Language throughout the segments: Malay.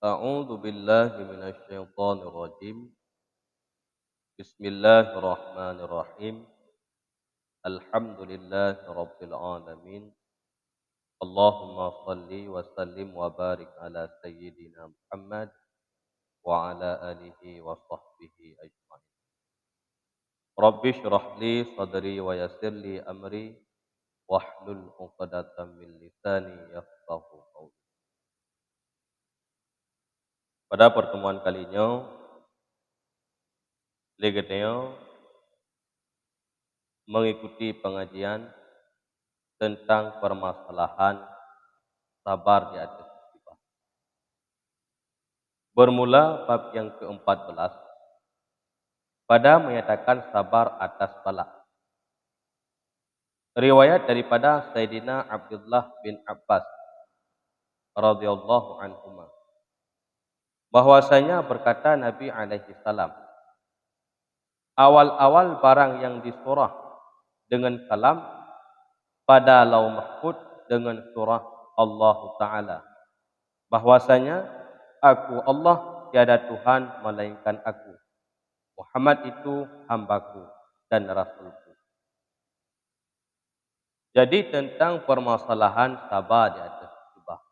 أعوذ بالله من الشيطان الرجيم. بسم الله الرحمن الرحيم. الحمد لله رب العالمين. اللهم صل وسلم وبارك على سيدنا محمد وعلى آله وصحبه أجمعين. رب اشرح لي صدري ويسر لي أمري واحلل عقدة من لساني يفقهوا قولي. Pada pertemuan kalinya, Legeteo mengikuti pengajian tentang permasalahan sabar di atas musibah. Bermula bab yang ke-14 pada menyatakan sabar atas bala. Riwayat daripada Sayyidina Abdullah bin Abbas radhiyallahu anhuma bahwasanya berkata Nabi alaihi salam, awal-awal barang yang disurah dengan kalam pada Lauh Mahfuz dengan surah Allah Ta'ala, bahwasanya aku Allah, tiada Tuhan melainkan aku. Muhammad itu hambaku dan rasulku. Jadi tentang permasalahan sabar di atas musibah.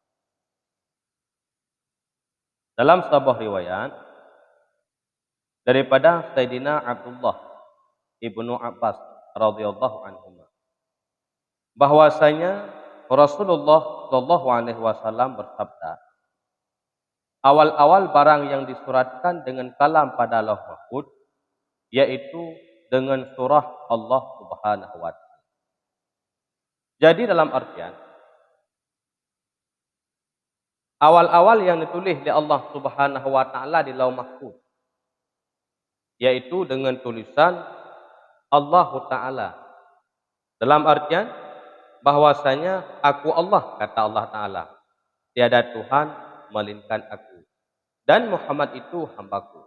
Dalam sebuah riwayat daripada Sayyidina Abdullah ibnu Abbas radhiyallahu anhu, bahwasanya Rasulullah sallallahu alaihi wasallam bersabda, awal-awal barang yang disuratkan dengan kalam pada Lauh Mahfuz yaitu dengan surah Allah Subhanahu wa taala. Jadi dalam artian awal-awal yang ditulis oleh Allah Subhanahu wa taala di Lauh Mahfuz yaitu dengan tulisan Allah Ta'ala. Dalam artian bahwasanya aku Allah, kata Allah Ta'ala, tiada Tuhan melainkan aku, dan Muhammad itu hambaku.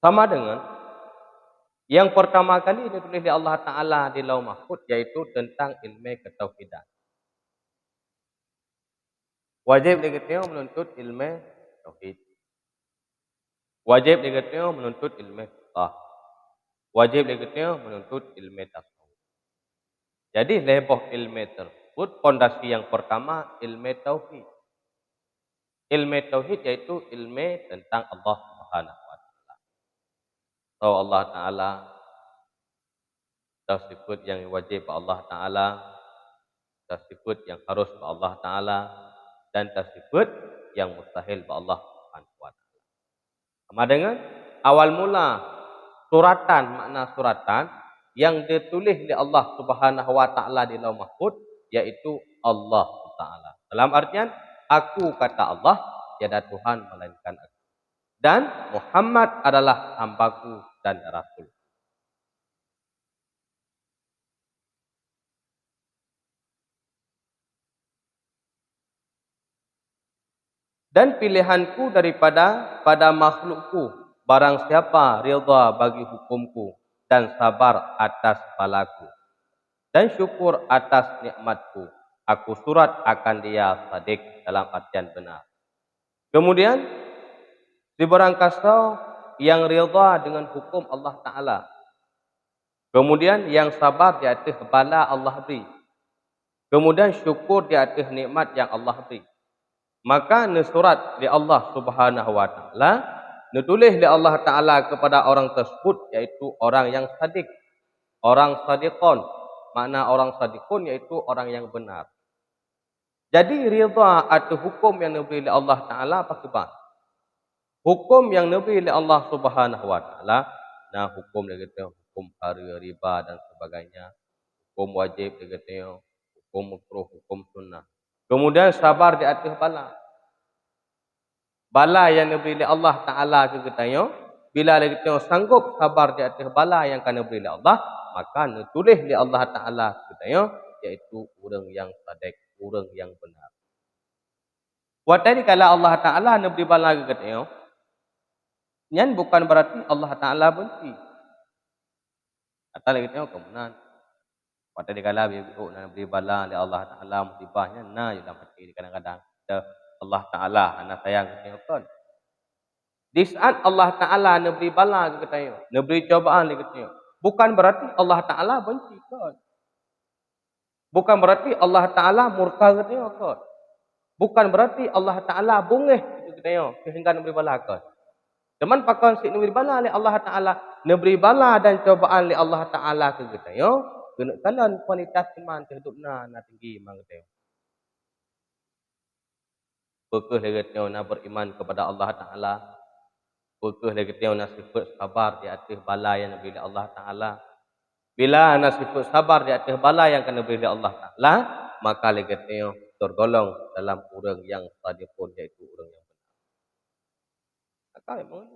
Sama dengan yang pertama kali ditulis oleh Allah Ta'ala di Lauh Mahfuz yaitu tentang ilmu ketauhidan. Wajib kita menuntut ilmu tauhid. Wajib kita menuntut ilmu fiqh. Wajib kita menuntut ilmu tasawuf. Jadi lebih ilmu tersebut fondasi yang pertama ilmu tauhid. Ilmu tauhid yaitu ilmu tentang Allah Subhanahu wa taala. So Allah Taala tersebut yang wajib Allah Taala, tersebut yang harus Allah Taala, dan tersebut yang mustahil Allah Subhanahu wa taala. Sama dengan awal mula suratan, makna suratan yang ditulis oleh Allah Subhanahu wa taala di Lauh Mahfuz yaitu Allah Taala. Dalam artian aku, kata Allah, tiada Tuhan melainkan aku, dan Muhammad adalah hambaku dan rasul. Dan pilihanku daripada pada makhlukku, barang siapa ridha bagi hukumku dan sabar atas balaku dan syukur atas nikmatku, aku surat akan dia sadik, dalam artian benar. Kemudian sebarang kasta yang ridha dengan hukum Allah Ta'ala, kemudian yang sabar di atas bala Allah beri, kemudian syukur di atas nikmat yang Allah beri, maka surat di Allah Subhanahu wa taala, ditulis di Allah Taala kepada orang tersebut yaitu orang yang sadik, orang sadiqon. Makna orang sadiqun yaitu orang yang benar. Jadi ridha atau hukum yang diberi oleh Allah Taala apa sebab? Hukum yang diberi oleh Allah Subhanahu wa taala, nah hukum dia kata hukum haram, riba dan sebagainya, hukum wajib dia kata, hukum makruh, hukum sunnah. Kemudian sabar di atas bala. Bala yang diberi oleh Allah Ta'ala ke katanya, bila kita sanggup sabar di atas bala yang akan diberi oleh Allah, maka ditulis oleh Allah Ta'ala ke katanya, iaitu orang yang sadek, orang yang benar. Waktu kalau Allah Ta'ala diberi bala ke katanya, ini bukan berarti Allah Ta'ala benci. Kata lagi katanya, kemudian. Waktu kalau beri bala oleh Allah Ta'ala, musibahnya, nah dalam hati kadang-kadang. Allah Ta'ala anak sayang kita kan. Di saat Allah Ta'ala neberi bala ke kita, neberi cobaan ke kita, bukan berarti Allah Ta'ala benci kan. Bukan berarti Allah Ta'ala murka ke kita kan. Bukan berarti Allah Ta'ala bungeh ke kita sehingga neberi bala kan. Teman pakai si neberi bala oleh Allah Ta'ala, neberi bala dan cobaan oleh Allah Ta'ala ke kita, kena kalan kualitas iman hidupna na tinggi mang kita. Bekeh lagi kita na beriman kepada Allah Ta'ala. Bekeh lagi kita na sifat sabar di atas bala yang diberi Allah Ta'ala. Bila na sifat sabar di atas bala yang kena diberi Allah Ta'ala, maka lagi kita tergolong dalam orang yang sadiqun, iaitu orang yang benar. Maka memang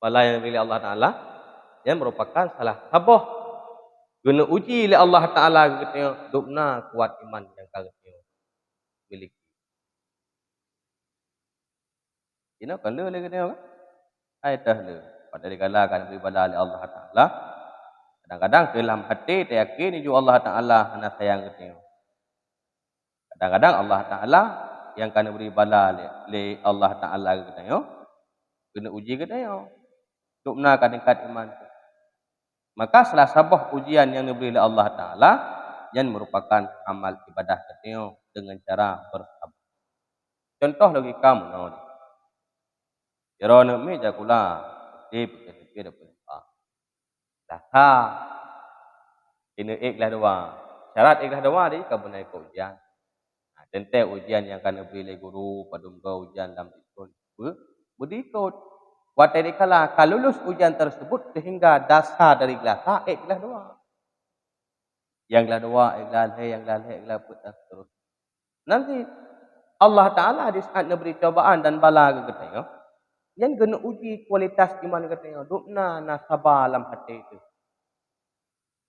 bala yang diberi Allah Ta'ala yang merupakan salah sabah guna uji oleh Allah Ta'ala kita dukna kuat iman yang kita miliki. Ini kan le lagi tengok kan? Ai tah le. Pada digalakan beri bala oleh Allah Ta'ala. Kadang-kadang dalam hati dia yakin ju Allah Ta'ala hana sayang kita. Kadang-kadang Allah Ta'ala yang kena beri bala oleh Allah Ta'ala kita kena uji kita dukna tingkat iman. Maka salah sabah ujian yang diberi oleh Allah Ta'ala yang merupakan amal ibadah kita dengan cara bersabar. Contoh lagi kamu ni. Jerona meja kula di pikir dah ini ikhlas dua. Syarat ikhlas dua di kabunai ke ujian. Tentang ujian yang kena beri guru pada muka ujian dalam itu. Berikut. Watai dikala kalau lulus ujian tersebut sehingga dasar dari ikhlas dua. Yang ikhlas dua, ikhlas terus. Nanti Allah Ta'ala di saat memberi cobaan dan bala ke kita, yang kena uji kualitas iman kita, dukna na sabar dalam hati itu.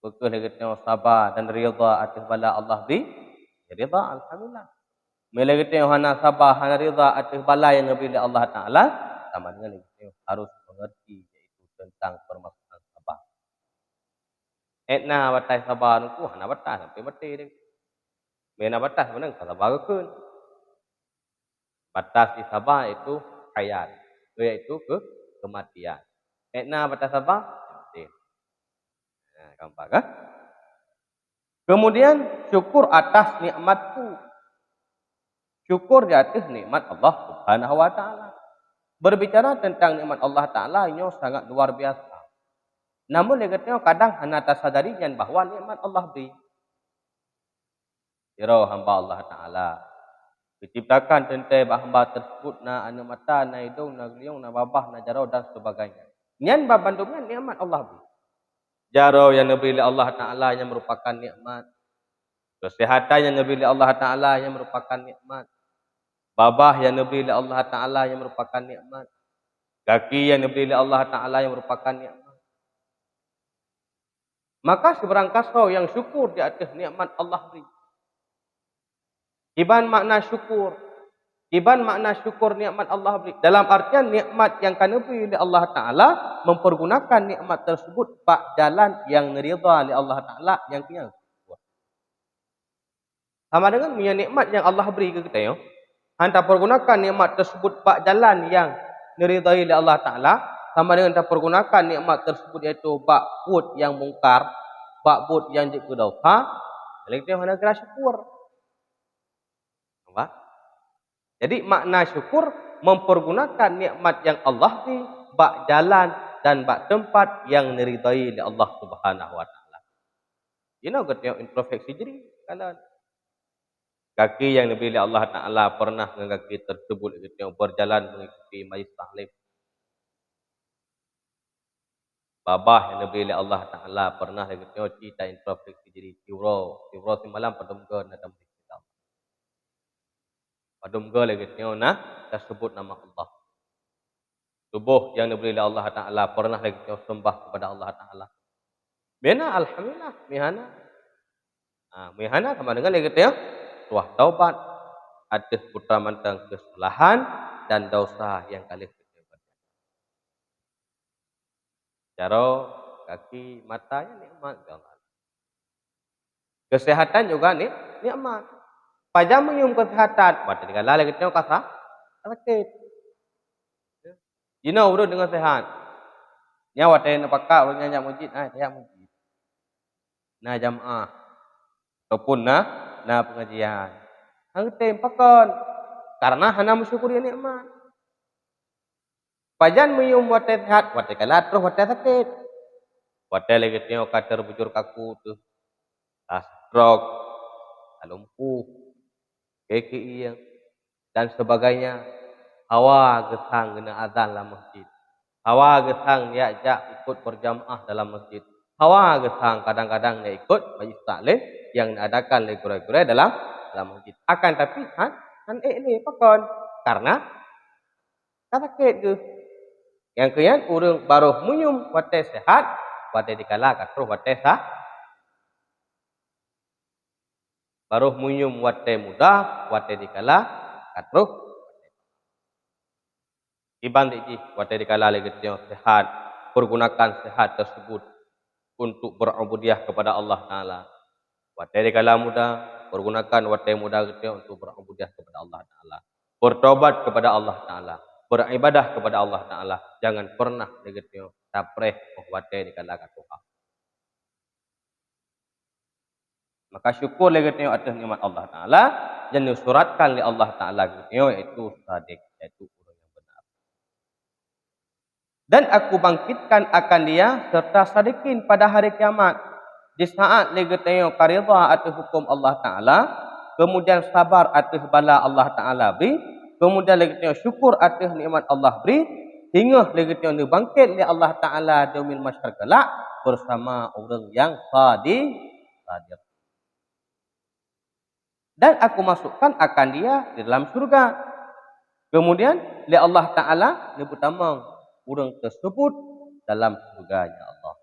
Betul kita sabar dan rida atas bala Allah beri, rida alhamdulillah. Bila kita hana sabar, hana rida atas bala yang diberi Allah Ta'ala, sama dengan kita harus mengerti iaitu tentang permasalahan sabar. Etna batas sabar itu, hana batas sampai batas dia. Mena batas mana sabar ke? Batas di sabar itu hayat, iaitu kematian. Etna batas sabar, mati. Gampang kan? Kemudian syukur atas nikmatku. Syukur di atas nikmat Allah Subhanahu wa Ta'ala. Berbicara tentang nikmat Allah Ta'ala ini sangat luar biasa. Namun dia kadang hanya tersadari bahawa nikmat Allah beri. Kira hamba Allah Ta'ala diciptakan tentang hamba tersebut na anu mata, na hidung, na geliung, na babah, na jarau dan sebagainya. Nian babandungan nikmat Allah beri. Jarau yang diberi oleh Allah Ta'ala yang merupakan nikmat. Kesehatan yang diberi oleh Allah Ta'ala yang merupakan nikmat. Babah yang diberi oleh Allah Ta'ala yang merupakan nikmat. Kaki yang diberi oleh Allah Ta'ala yang merupakan nikmat. Maka seberang kasau yang syukur di atas nikmat Allah beri. Iban makna syukur. Iban makna syukur nikmat Allah beri. Dalam artian nikmat yang kena beri oleh Allah Ta'ala, mempergunakan nikmat tersebut pak jalan yang nerida oleh Allah Ta'ala yang kenyang. Sama dengan punya nikmat yang Allah beri ke kita, hantar pergunakan nikmat tersebut pak jalan yang neridai oleh Allah Ta'ala, sama dengan hantar pergunakan nikmat tersebut iaitu bak bud yang mungkar, bak bud yang dikudauha, oleh kita hendak kira syukur. Apa? Jadi makna syukur mempergunakan nikmat yang Allah beri, bak jalan dan bak tempat yang neridai oleh Allah Subhanahu wa Ta'ala. You know, kita introspeksi diri kalian. Kaki yang diberi oleh Allah Ta'ala pernah dengan kaki tersebut kita berjalan mengikuti majlis taklim. Babah yang diberi oleh Allah Ta'ala pernah kita kita introspeksi diri. Tiuro semalam pada muka nak dalam kita. Pada muka kita nak tersebut nama Allah. Tubuh yang diberi oleh Allah Ta'ala pernah kita sembah kepada Allah Ta'ala. Bina alhamdulillah mihana. Mihana sama dengan kita tuah taubat atas putra mantang kesalahan dan dosa yang kali kita buat. Cara kaki matanya nikmat Allah. Kesehatan juga nikmat. Pajam menyum kesehatan. Wate dikala lagi tengok kasa sakit. Jina urut dengan sehat. Nya wate napaka urut nya masjid, dia masjid. Na jamaah ataupun na pengajian. Hang tem pakon karena hana mensyukuri nikmat. Pajan menyum wate sehat, wate kala terus wate sakit. Wate lagi tengok kater bujur kaku tu. Stroke, lumpuh, keki yang dan sebagainya. Hawa gesang kena azan dalam masjid. Hawa gesang dia ajak ikut berjamaah dalam masjid. Hawa gesang kadang-kadang dia ikut majlis taklim yang diadakan oleh guru-guru dalam masjid. Akan tapi ni pakon karena sakit ke. Yang kemudian urang baru munyum wate sehat, wate dikala katruh wate sah. Baru munyum wate mudah, wate dikala katruh. Ibang di wate dikala lagi sehat, pergunakan sehat tersebut untuk berubudiyah kepada Allah Taala. Wate dikala muda, pergunakan wate muda untuk berubudiyah kepada Allah Taala. Bertobat kepada Allah Taala, beribadah kepada Allah Taala. Jangan pernah begitu tapreh wate dikala katuha. Maka syukur lagi atas nikmat Allah Taala yang disuratkan oleh Allah Taala itu sadik, yaitu orang yang benar. Dan aku bangkitkan akan dia serta sadikin pada hari kiamat. Di saat lagi tengok karidha atas hukum Allah Ta'ala. Kemudian sabar atas bala Allah Ta'ala beri. Kemudian lagi tengok syukur atas nikmat Allah beri. Hingga lagi tengok bangkit oleh Allah Ta'ala daumil masyar kelak. Bersama orang yang sadir. Dan aku masukkan akan dia di dalam surga. Kemudian oleh Allah Ta'ala dia pertama orang tersebut dalam surganya Allah.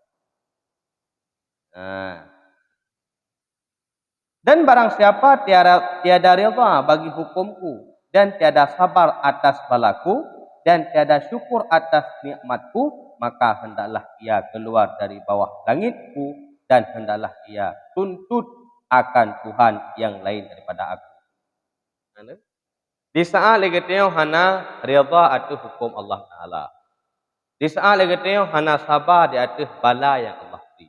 Dan barang siapa tiada rida bagi hukumku dan tiada sabar atas balaku dan tiada syukur atas nikmatku, maka hendaklah ia keluar dari bawah langitku dan hendaklah ia tuntut akan Tuhan yang lain daripada aku. Di saat lagi tengok hana rida atas hukum Allah Ta'ala. Di saat lagi tengok hana sabar di atas bala yang Allah beri.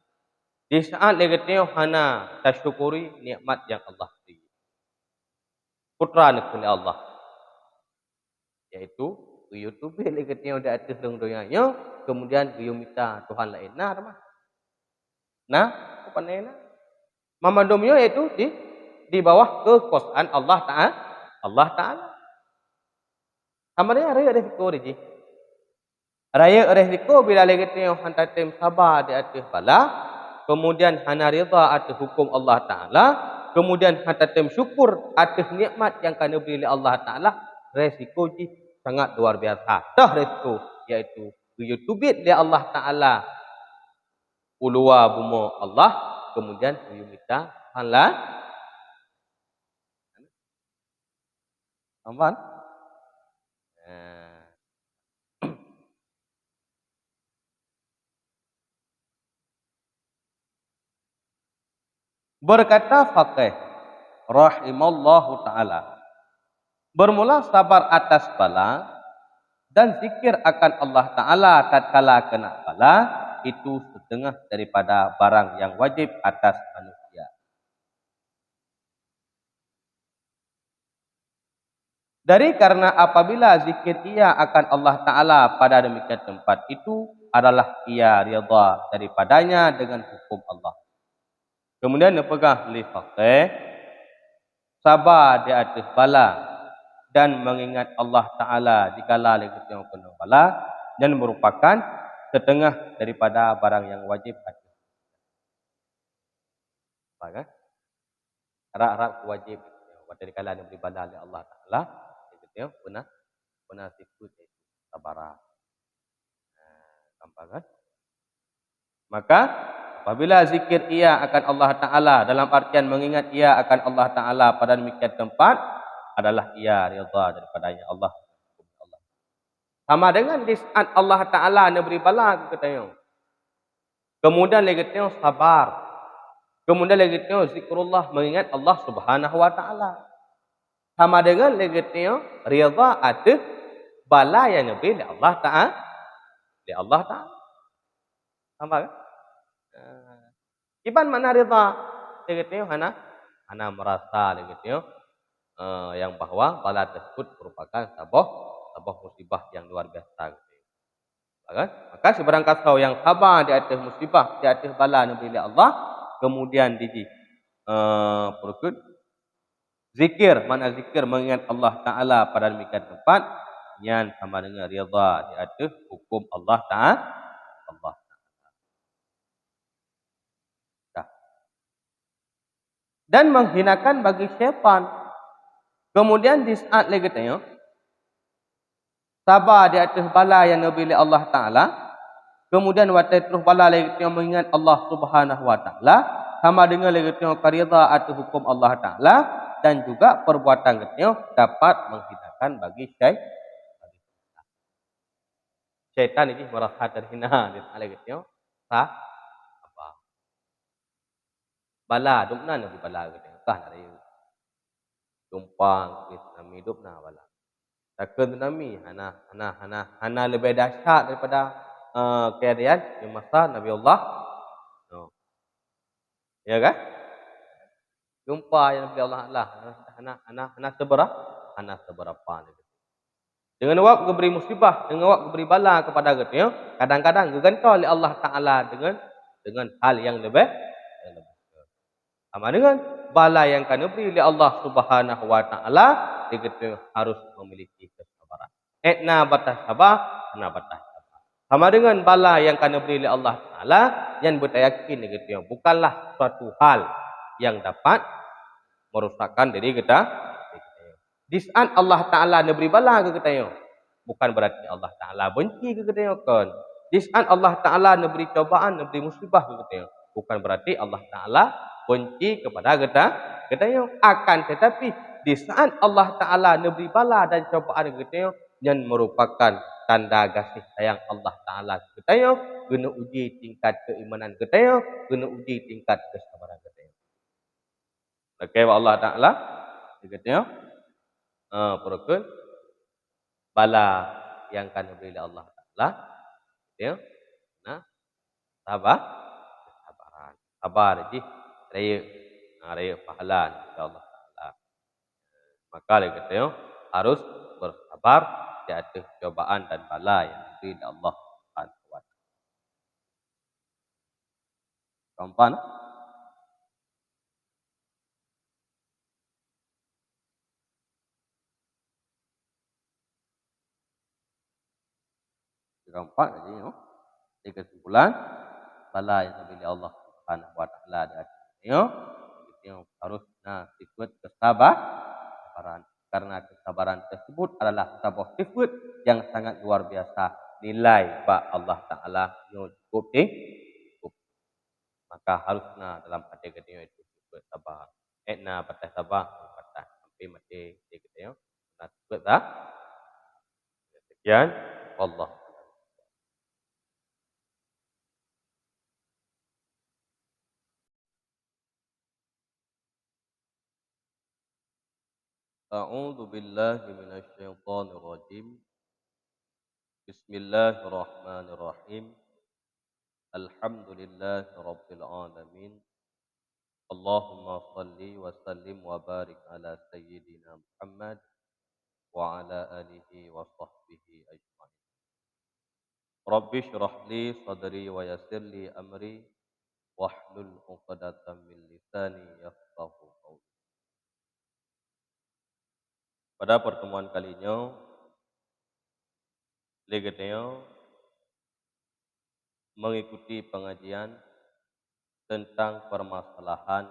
Di saat lagi tengok hana tersyukuri nikmat yang Allah beri. Putra nikmat Allah. Yaitu, YouTube lagi tengok di atas dong-dongnya. Kemudian, you minta Tuhan lain. Apa lain? Mamadumnya itu di bawah kekuasaan Allah Ta'ala. Sama dia raya resiko ni. Raya resiko bila lagi tengok hantar tim sabar di atas bala, kemudian hana rida atas hukum Allah Ta'ala, kemudian hantar tim syukur atas nikmat yang kena beri oleh Allah Ta'ala, resiko ji sangat luar biasa. Dah resiko iaitu YouTube dia Allah Ta'ala ulua bumo Allah, kemudian you minta Allah aman. Berkata faqih rahimallahu ta'ala, bermula sabar atas bala dan zikir akan Allah Ta'ala tatkala kena bala, itu setengah daripada barang yang wajib atas manusia. Dari karena apabila zikir ia akan Allah Ta'ala pada demikian tempat itu adalah ia rida daripadanya dengan hukum Allah. Kemudian dia pegang li faqih, sabar di atas bala dan mengingat Allah Ta'ala dikala lagi tengok kena bala, dan merupakan setengah daripada barang yang wajib atas. Faham kan? Harap wajib pada dikala diberi bala oleh Allah Ta'ala, lagi tengok pernah sikut sabaran. Nampak kan? Maka apabila zikir ia akan Allah Ta'ala dalam artian mengingat ia akan Allah Ta'ala pada demikian tempat adalah ia rida daripadanya Allah. Sama dengan di saat Allah Ta'ala nak beri bala kita tengok. Kemudian lagi tengok sabar. Kemudian lagi tengok zikrullah mengingat Allah Subhanahu Wa Ta'ala. Sama dengan legetnya rida atas bala yang nabi li Allah Ta'ala. Li Allah Ta'ala. Sama kan? Iban mana rida? Legetnya hana merasa legetnya yang bahwa bala tersebut merupakan sebuah musibah yang luar biasa. Kan? Maka sebarang kata yang sabar di atas musibah, di atas bala nabi Allah, kemudian perkut zikir, mana zikir mengingat Allah Ta'ala pada demikian tempat, yang sama dengan rida di atas hukum Allah Ta'ala. Allah Ta'ala. Dan menghinakan bagi syaitan. Kemudian di saat lagi tanya, sabar di atas bala yang nabi Allah Ta'ala, kemudian waktu terus bala lagi tanya mengingat Allah Subhanahu Wa Ta'ala, sama dengan lagi tanya rida atas hukum Allah Ta'ala, dan juga perbuatan getnya dapat menghinakan bagi syaitan ini merasa terhina di saat getnya apa bala dukna nabi bala getnya kah dari tumpang nami hidupna bala takkan nami hana lebih dahsyat daripada keadaan di masa Nabi Allah. Ya kan? Jumpa yang Nabi Allah hana seberapa. Dengan awak memberi musibah, dengan awak memberi bala kepada kita, kadang-kadang gegantol oleh Allah Ta'ala dengan hal yang lebih. Sama dengan bala yang kena beri oleh Allah Subhanahu Wa Ta'ala, kita harus memiliki kesabaran. Etna batas sabar, ana batas sabar. Sama dengan bala yang kena beri oleh Allah Ta'ala, yang bertayakin kita bukanlah suatu hal yang dapat merusakkan diri kita. Di saat Allah Ta'ala memberi bala ke kita, bukan berarti Allah Ta'ala benci ke kita kan. Di saat Allah Ta'ala memberi cobaan, memberi musibah ke kita, bukan berarti Allah Ta'ala benci kepada kita. Akan tetapi di saat Allah Ta'ala memberi bala dan cobaan ke kita, yang merupakan tanda kasih sayang Allah Ta'ala ke kita, guna uji tingkat keimanan kita, guna uji tingkat kesabaran kita. Oke, Allah Ta'ala kita perukun bala yang akan diberi oleh Allah Ta'ala, ya, nah, kesabaran, sabar je, raya pahala insya-Allah Ta'ala. Maka kita harus bersabar di atas cobaan dan bala yang diberi oleh Allah Subhanahu Wa Ta'ala. Keempat, lagi, no? Di kesimpulan, bala yang diberi Allah Subhanahu Wa Ta'ala di atasnya, kita harus ikut kesabaran. Karena kesabaran tersebut adalah sebuah sifat yang sangat luar biasa. Nilai bak Allah Ta'ala yang cukup cukup. Maka harusnya dalam hati kita itu cukup sabar. Etna batas sabar, batas sampai mati kita. Nah, cukup dah. Sekian, Allah. A'udzu billahi minasyaitonir rajim. Bismillahirrahmanirrahim. Alhamdulillahi rabbil alamin. Allahumma salli wa sallim wa barik ala sayyidina Muhammad wa ala alihi wa sahbihi ajma'in. Rabbi shrah li sadri wa yassir li amri wahlul 'uqdatam min lisani yafqahu qawli. Pada pertemuan kalinya, legetnya mengikuti pengajian tentang permasalahan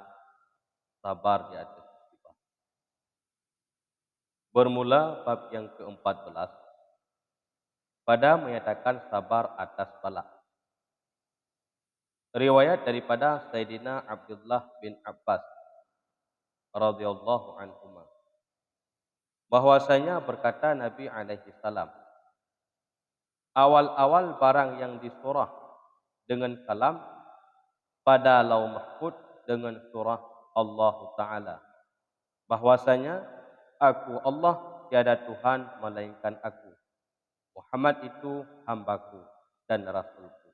sabar di atas musibah. Bermula bab yang ke-14 pada menyatakan sabar atas bala. Riwayat daripada Sayyidina Abdullah bin Abbas radhiyallahu anhuma, bahwasanya berkata Nabi alaihi salam, awal-awal barang yang disurah dengan kalam pada Lauh Mahfuz dengan surah Allah Ta'ala, bahwasanya Aku Allah, tiada Tuhan melainkan aku. Muhammad itu hambaku dan rasulku.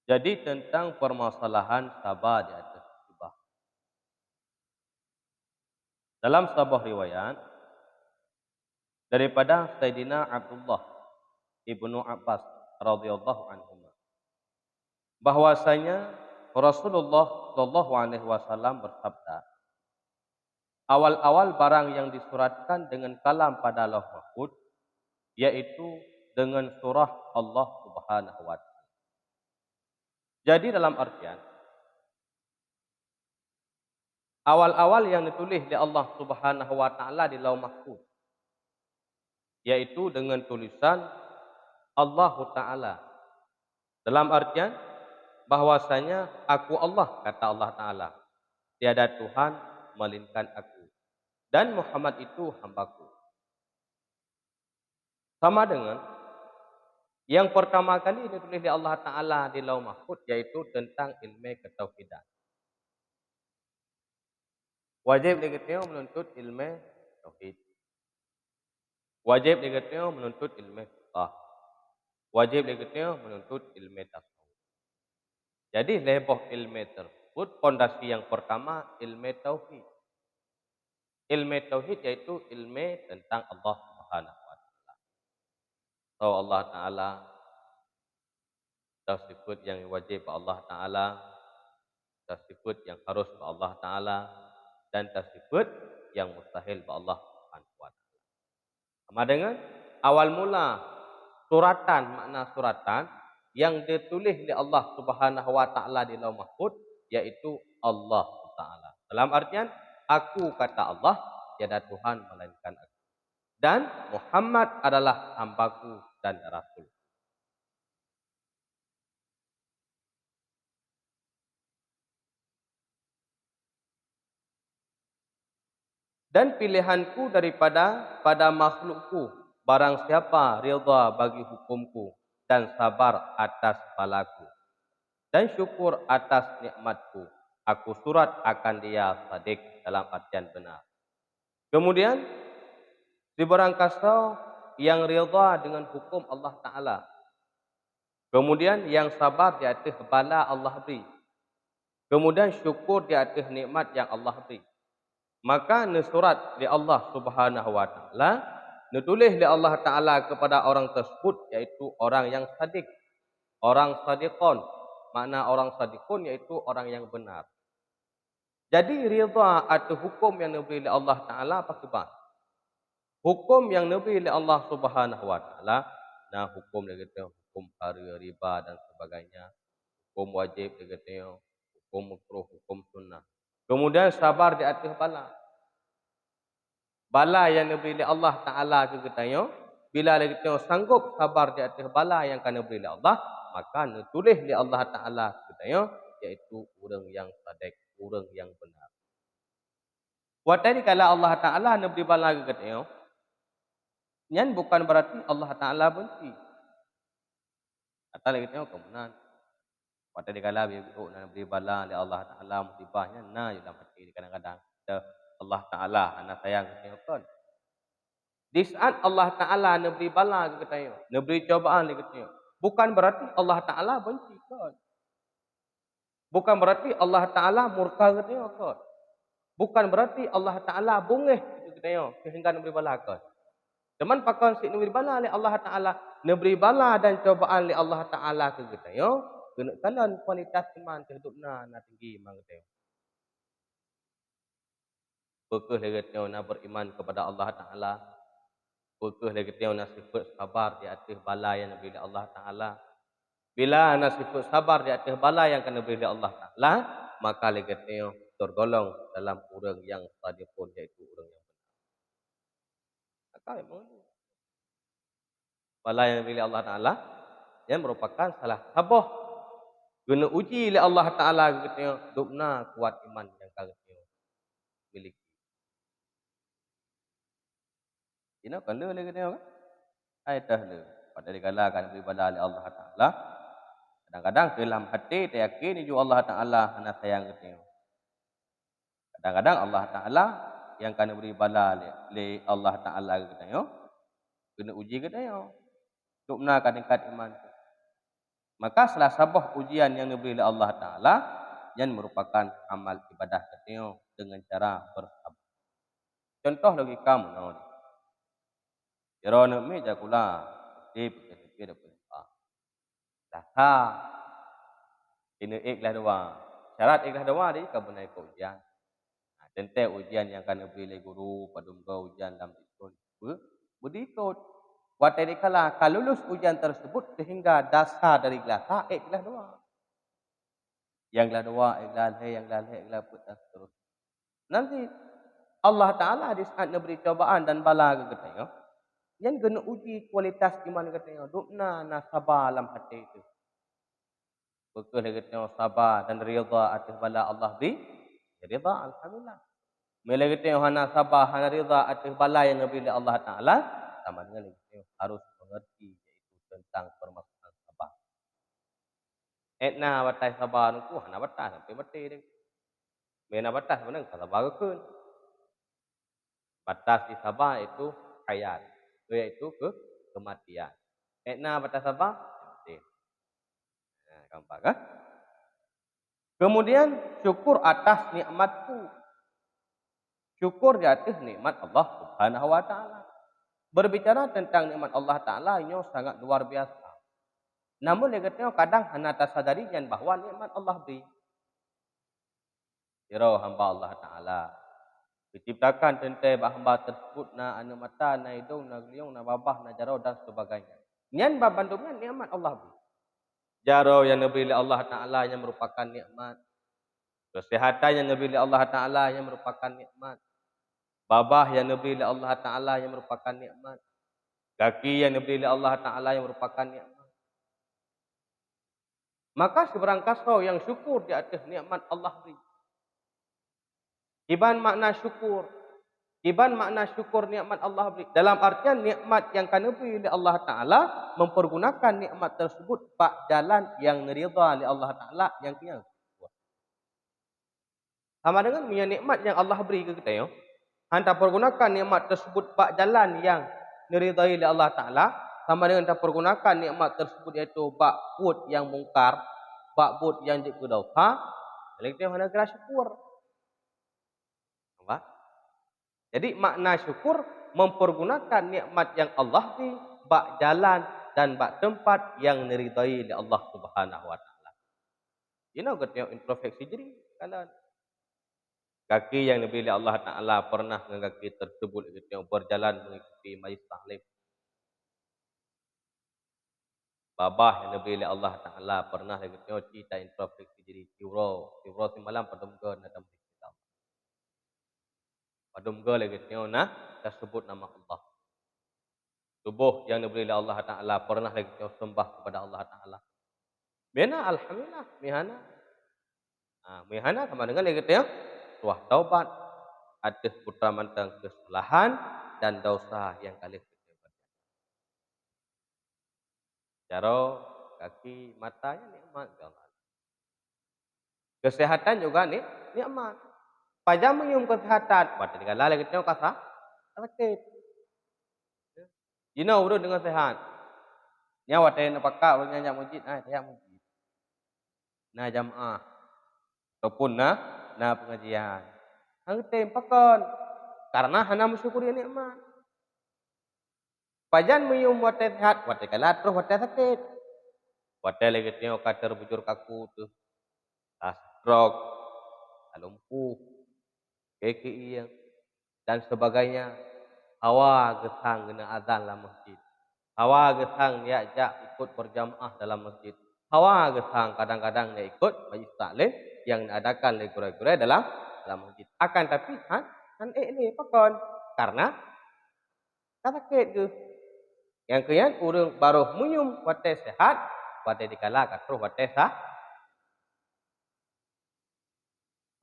Jadi tentang permasalahan sabar di atas musibah. Dalam sebuah riwayat daripada Sayyidina Abdullah ibnu Abbas radhiyallahu anhu, bahwasanya Rasulullah sallallahu alaihi wasallam bersabda, awal-awal barang yang disuratkan dengan kalam pada Lauh Mahfuz, yaitu dengan surah Allah Subhanahu wa taala. Jadi dalam artian awal-awal yang ditulis di Allah Subhanahu wa taala di Lauh Mahfuz, yaitu dengan tulisan Allah taala. Dalam artian bahwasanya aku Allah, kata Allah taala, tiada Tuhan melainkan aku, dan Muhammad itu hambaku. Sama dengan yang pertama kali ditulis di Allah taala di Lauh Mahfuz, yaitu tentang ilmu ketauhidan. Wajib kita menuntut ilmu tauhid. Wajib kita menuntut ilmu fiqh. Wajib kita menuntut ilmu tasawuf. Jadi lebih ilmu tersebut, fondasi yang pertama ilmu tauhid. Ilmu tauhid yaitu ilmu tentang Allah Subhanahu wa taala. So Allah taala tersebut yang wajib Allah taala, tersebut yang harus Allah taala, dan tersebut yang mustahil Allah Subhanahu wa taala. Sama dengan awal mula suratan, makna suratan yang ditulis oleh Allah Subhanahu wa taala di Lauh Mahfuz, yaitu Allah taala. Dalam artian aku, kata Allah, tiada Tuhan melainkan aku, dan Muhammad adalah hambaku dan rasul. Dan pilihanku daripada makhlukku, barang siapa ridha bagi hukumku dan sabar atas balaku dan syukur atas nikmatku, aku surat akan dia sadik, dalam artian benar. Kemudian sebarang kasa yang ridha dengan hukum Allah taala, kemudian yang sabar di atas bala Allah beri, kemudian syukur di atas nikmat yang Allah beri, maka surat di Allah Subhanahu wa taala, ditulis di Allah taala kepada orang tersebut, yaitu orang yang sadik, orang sadiqon. Makna orang sadiqun yaitu orang yang benar. Jadi ridha atau hukum yang diberi oleh Allah taala apa sebab? Hukum yang diberi oleh Allah Subhanahu wa taala, nah hukum dia kata hukum haram, riba dan sebagainya, hukum wajib dia kata, hukum makruh, hukum sunnah. Kemudian sabar di atas bala. Bala yang diberi oleh Allah taala ke katanya, bila kita sanggup sabar di atas bala yang akan diberi oleh Allah, maka ditulis oleh Allah taala ke katanya, yaitu orang yang sadaq, orang yang benar. Waktu kalau Allah taala diberi bala ke katanya, yang bukan berarti Allah taala benci. Kata lagi tengok kemudian. Waktu kalau diberi bala oleh Allah taala musibahnya, nah dalam hati kadang-kadang Allah taala anak sayang tengok. Di saat Allah Ta'ala neberi bala ke katanya, neberi cobaan ke katanya, bukan berarti Allah Ta'ala benci kan? Bukan berarti Allah Ta'ala murka ke katanya kan? Bukan berarti Allah Ta'ala bungih ke katanya sehingga neberi bala kan? Teman pakai si neberi bala oleh Allah Ta'ala, neberi bala dan cobaan oleh Allah Ta'ala ke katanya, kena kanan kualitas iman kehidupna na tinggi mang katanya. Bekeh dia katanya nak beriman kepada Allah Ta'ala, Pukul lagi tengok nasifat sabar di atas bala yang diberi Allah Ta'ala. Bila nasifat sabar di atas bala yang akan diberi Allah Ta'ala, maka lagi tengok tergolong dalam orang yang sadiqun, iaitu orang yang benar. Maka memang bala yang diberi Allah Ta'ala yang merupakan salah sabah guna uji oleh Allah Ta'ala, lagi tengok dukna kuat iman yang kali tengok miliki. Ini kan le lagi tengok kan? Aitah le. Pada dikala akan diberi bala oleh Allah Ta'ala, kadang-kadang dalam hati dia yakin juga Allah Ta'ala anak sayang ke tengok. Kadang-kadang Allah Ta'ala yang kena beri bala le Allah Taala kita yo. Kena uji kita yo. Duk benar tingkat iman. Maka salah sabah ujian yang diberi oleh Allah Taala yang merupakan amal ibadah kita yo dengan cara bersabar. Contoh lagi kamu no. Jerone meja kula di pikir apa. Data ini ikhlas doa. Syarat ikhlas doa di kabunai ujian. Tentang ujian yang kena beri guru pada muka ujian dalam itu. Berikut. Watai dikala kalau lulus ujian tersebut sehingga dasar dari gelas ikhlas doa. Yang gelas doa, yang gelas terus. Nanti Allah Ta'ala di saat memberi cobaan dan bala ke kita. Yang kena uji kualitas iman kita. Dukna na sabar dalam hati itu. Betul kita sabar dan rida atas bala Allah beri. Rida alhamdulillah. Bila kita hana sabar, hana rida atas bala yang diberi Allah Ta'ala, sama dengan kita harus mengerti iaitu tentang permasalahan sabar. Etna batas sabar itu, hana batas sampai batas dia. Mena batas mana sabar ke? Batas di sabar itu hayat, iaitu kematian. Etna batas sabar, mati. Gampang kan? Kemudian syukur atas nikmatku. Syukur di atas nikmat Allah Subhanahu wa taala. Berbicara tentang nikmat Allah Taala ini sangat luar biasa. Namun dia kata kadang hana tersadari yang bahawa nikmat Allah beri. Kira hamba Allah Taala diciptakan tentang hamba tersebut na anu mata na hidung na geliung na babah na jarau dan sebagainya. Nyan babandungnya nikmat Allah beri. Jarau yang diberi oleh Allah Taala yang merupakan nikmat. Kesehatan yang diberi oleh Allah Taala yang merupakan nikmat. Babah yang diberi oleh Allah Taala yang merupakan nikmat. Kaki yang diberi oleh Allah Taala yang merupakan nikmat. Maka seberang kasau yang syukur di atas nikmat Allah beri. Iban makna syukur. Iban makna syukur nikmat Allah beri. Dalam artian nikmat yang kena beri oleh Allah Ta'ala, mempergunakan nikmat tersebut pak jalan yang nerida oleh Allah Ta'ala yang kena. Sama dengan punya nikmat yang Allah beri ke kita yo. Anda pergunakan nikmat tersebut pak jalan yang neridai oleh Allah Ta'ala. Sama dengan anda pergunakan nikmat tersebut iaitu bak bud yang mungkar. Bak bud yang dikudauha. Jadi kita hendak kena syukur. Apa? Jadi makna syukur mempergunakan nikmat yang Allah beri. Bak jalan dan bak tempat yang neridai oleh Allah Subhanahu wa Ta'ala. You know kita introspeksi diri. Kalau kaki yang diberi oleh Allah Ta'ala pernah dengan kaki tersebut kita berjalan mengikuti majlis taklim. Babah yang diberi oleh Allah Ta'ala pernah kita kita introspeksi diri. Tiuro semalam pada muka nak dalam kita. Pada muka kita nak tersebut nama Allah. Tubuh yang diberi oleh Allah Ta'ala pernah kita sembah kepada Allah Ta'ala. Bina alhamdulillah mihana. Mihana sama dengan kita tuah taubat atas putra mantang kesalahan dan dosa yang kali kita buat. Cara kaki matanya nikmat Allah. Kesehatan juga nikmat. Pajam menyium kesehatan, pada digala lagi kita kata sakit. You know urut dengan sehat. Nyawa teh napaka urutnya nyak masjid, saya masjid. Na jamaah ataupun na pengajian. Hang tem pakon karena hana mensyukuri nikmat. Pajan menyium wate sehat, wate kalat terus wate sakit. Wate lagi tengok kater bujur kaku tu. Stroke, lumpuh, kaki yang dan sebagainya. Hawa gesang kena azan dalam masjid. Hawa gesang dia ajak ikut berjamaah dalam masjid. Hawa gesang kadang-kadang dia ikut majlis taklim yang diadakan oleh guru-guru dalam masjid. Akan tapi ini pakon karena sakit ke. Yang kemudian urang baru munyum wate sehat, wate dikala katruh wate sah.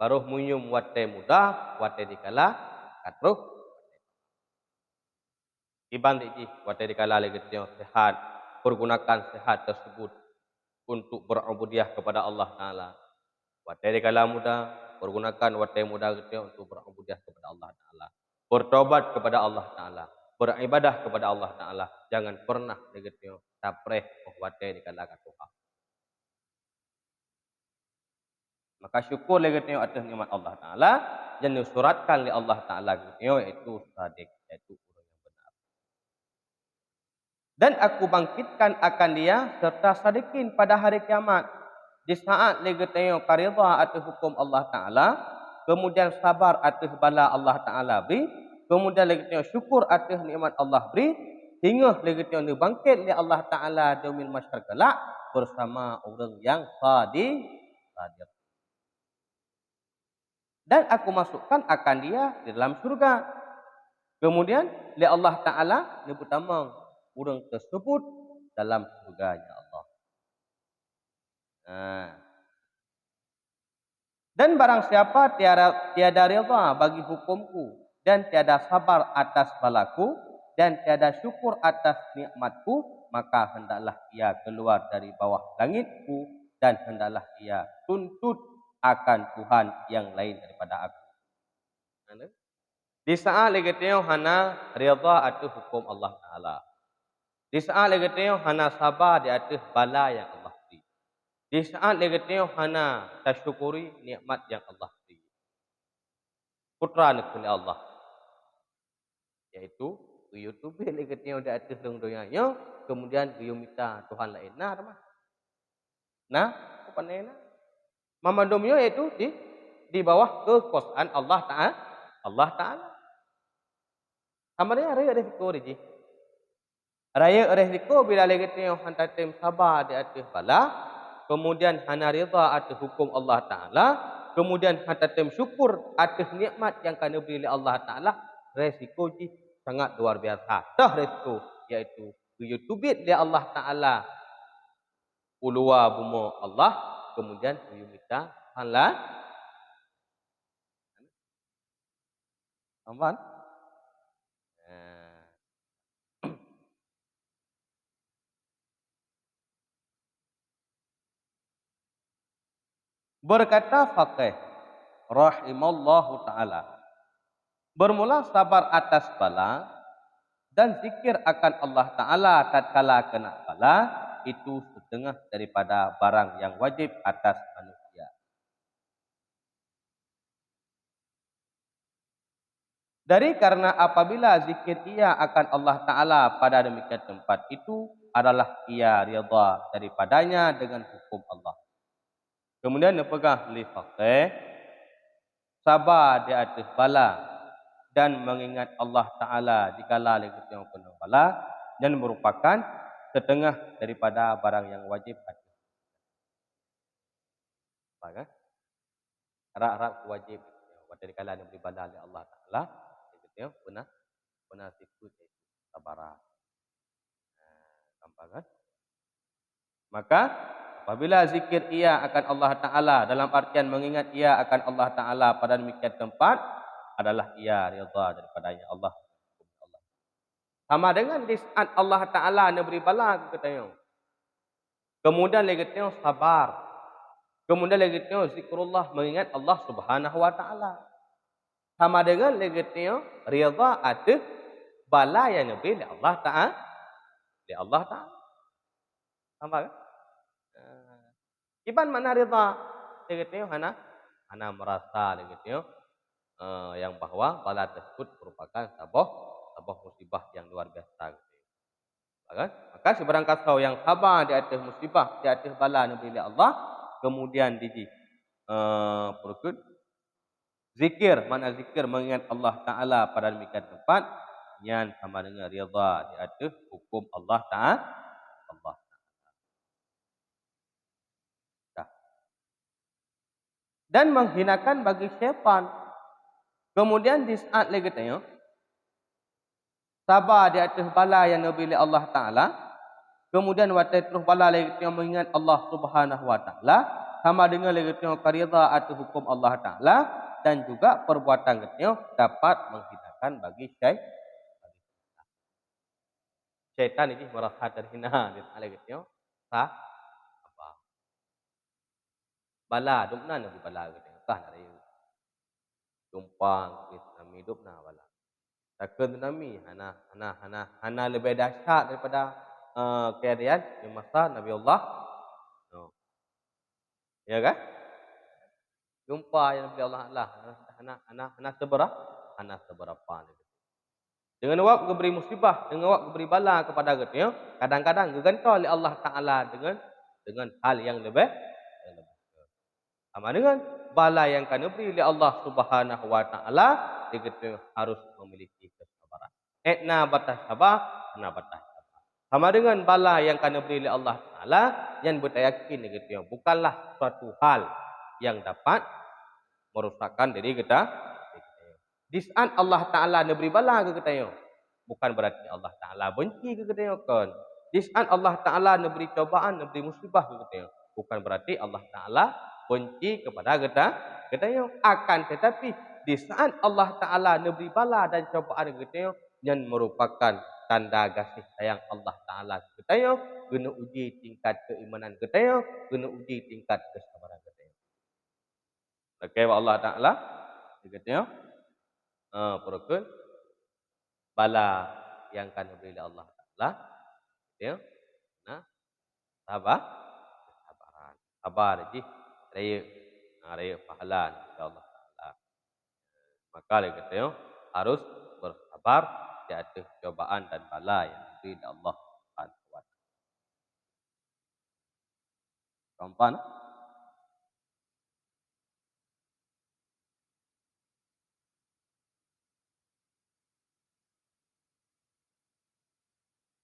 Baru munyum wate muda, wate dikala katruh. Iban diji wate dikala lagi sehat, pergunakan sehat tersebut untuk berubudiyah kepada Allah Taala. Wate dikala muda, pergunakan wate muda kita untuk berubudiyah kepada Allah Taala. bertobat kepada Allah Ta'ala, beribadah kepada Allah Ta'ala. Jangan pernah negetnya tapreh kuwate di kalakan Tuhan. Maka syukur negetnya atas nikmat Allah Ta'ala yang disuratkan oleh Allah Ta'ala yaitu sadik, yaitu orang yang benar. Dan aku bangkitkan akan dia serta sadikin pada hari kiamat. Di saat negetnya karidha atas hukum Allah Ta'ala, kemudian sabar atas bala Allah Ta'ala beri, kemudian negetnya syukur atas nikmat Allah beri, hingga negetnya bangkit oleh Allah Ta'ala di masyarakat kelak bersama orang yang sadik. Dan aku masukkan akan dia di dalam surga. Kemudian oleh Allah Ta'ala nyebut nama orang tersebut dalam surganya Allah. Dan barang siapa tiada reda bagi hukumku dan tiada sabar atas balaku dan tiada syukur atas nikmatku, maka hendaklah ia keluar dari bawah langitku dan hendaklah ia tuntut akan Tuhan yang lain daripada aku. Di saat legetnya hana reda atas hukum Allah Ta'ala. Di saat legetnya hana sabar di atas bala yang Allah beri. Di saat legetnya hana tasyukuri nikmat yang Allah beri. Putra nekuni Allah. Yaitu YouTube legetnya di atas dong-dongnya, kemudian minta Tuhan lain. Nah, apa nena? Mamandomnya yaitu di bawah kekuasaan Allah Ta'ala. Allah Ta'ala. Sama dia raya resiko ji. Raya resiko bila legetnya hantar tim sabar di atas bala, kemudian hana rida atas hukum Allah Ta'ala, kemudian hantar tim syukur atas nikmat yang kena beri oleh Allah Ta'ala, resiko ji sangat luar biasa. Dah resiko yaitu YouTube dia Allah Ta'ala ulua bumo Allah, kemudian minta Allah aman. Berkata faqih rahimallahu ta'ala, bermula sabar atas bala dan zikir akan Allah Ta'ala tatkala kena bala, itu setengah daripada barang yang wajib atas manusia. Dari karena apabila zikir ia akan Allah Ta'ala pada demikian tempat itu adalah ia rida daripadanya dengan hukum Allah. Kemudian dipegang oleh faqih, sabar di atas bala dan mengingat Allah Ta'ala dikala lagi yang penuh bala dan merupakan setengah daripada barang yang wajib atas. Baik, harap wajib pada dikala yang beribadah oleh Allah Ta'ala itu benar siku sabar. Gampang kan? Maka apabila zikir ia akan Allah Ta'ala dalam artian mengingat ia akan Allah Ta'ala pada demikian tempat adalah ia rida daripadanya Allah. Sama dengan di saat Allah Ta'ala nak beri bala katanya. Kemudian lagi tengok sabar. Kemudian lagi tengok zikrullah mengingat Allah Subhanahu Wa Ta'ala. Sama dengan lagi tengok rida atas bala yang nabi Allah Ta'ala. Di Allah Ta'ala. Sama kan? Iban mana rida? Lagi tengok hana merasa lagi tengok yang bahwa bala tersebut merupakan sabah musibah yang luar biasa. Maka sebarang kasau yang sabar di atas musibah, di atas bala Nabi Allah, kemudian perkut zikir, mana zikir mengingat Allah Ta'ala pada demikian tempat, yang sama dengan rida di atas hukum Allah Ta'ala. Allah Ta'ala. Dan menghinakan bagi syaitan. Kemudian di saat lagi tanya, sabar di atas bala yang Nabi Allah Ta'ala, kemudian waktu terus bala lagi yang mengingat Allah Subhanahu Wa Ta'ala, sama dengan lagi yang karida atas hukum Allah Ta'ala, dan juga perbuatan getnya dapat menghinakan bagi syaitan ini merasa terhina di saat lagi apa bala dumna Nabi bala getnya kah dari tumpang Islam hidup na bala. takkan tsunami. Hana lebih dahsyat daripada keadaan di masa Nabi Allah. No. Ya kan? Jumpa yang Nabi Allah Allah. Hana seberapa. Dengan awak memberi musibah, dengan awak memberi bala kepada kita, ya. Kadang-kadang gegantol oleh Allah Taala dengan hal yang lebih. Sama dengan bala yang kena beri oleh Allah Subhanahu Wa Taala, kita harus memiliki kesabaran. Etna batas sabar, na batas sabar. Sama dengan bala yang kena beri oleh Allah Taala, yang beryakin kita bukanlah suatu hal yang dapat merusakkan diri kita. Di saat Allah Ta'ala beri bala ke kita, bukan berarti Allah Ta'ala benci ke kita, kan? Di saat Allah Ta'ala beri cobaan, beri musibah ke kita, bukan berarti Allah Ta'ala benci kepada kita. Akan tetapi di saat Allah Ta'ala beri bala dan cobaan ke kita, yang merupakan tanda kasih sayang Allah Ta'ala ke kita, kena uji tingkat keimanan kita, kena uji tingkat kesabaran kita. Okey, Allah Ta'ala kita perukun bala yang akan diberi oleh Allah Ta'ala, ya, nah, kesabaran. Sabar je, raya pahala insya-Allah Ta'ala. Maka kita harus bersabar di atas cobaan dan bala yang diberi oleh Allah Subhanahu wa Ta'ala.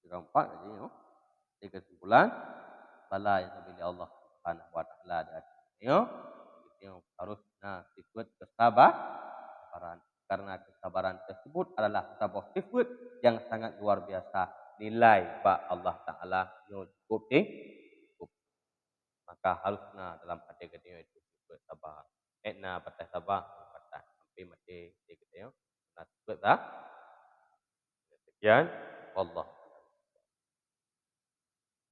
Keempat, lagi, di kesimpulan bala yang diberi oleh Allah Subhanahu wa Ta'ala di atas kita harus ikut kesabaran, karena kesabaran tersebut adalah sebuah sifat yang sangat luar biasa, nilai bak Allah Ta'ala yang cukup cukup. Maka harusnya dalam hati kita itu cukup sabar. Batas sabar, batas sampai mati kita. Sekian, Allah.